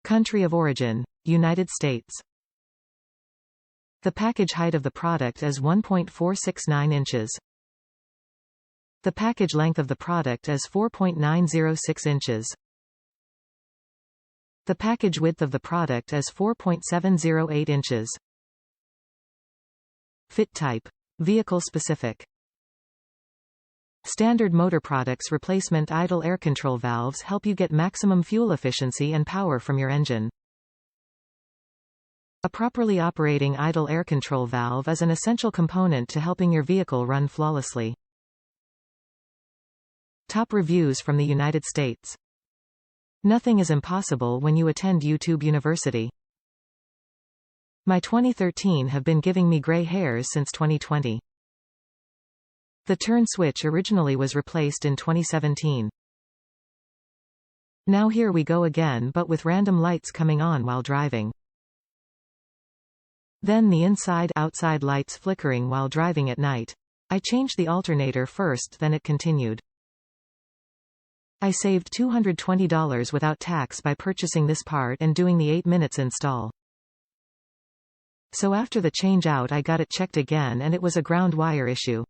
Country of origin: United States. The package height of the product is 1.469 inches. The package length of the product is 4.906 inches. The package width of the product is 4.708 inches. Fit type: vehicle specific. Standard motor products replacement idle air control valves help you get maximum fuel efficiency and power from your engine. A properly operating idle air control valve is an essential component to helping your vehicle run flawlessly. Top reviews from the United States. Nothing is impossible when you attend YouTube University. My 2013 have been giving me gray hairs since 2020. The turn switch originally was replaced in 2017. Now here we go again, but with random lights coming on while driving. Then the inside-outside lights flickering while driving at night. I changed the alternator first, then it continued. I saved $220 without tax by purchasing this part and doing the 8 minutes install. So after the change out I got it checked again and it was a ground wire issue.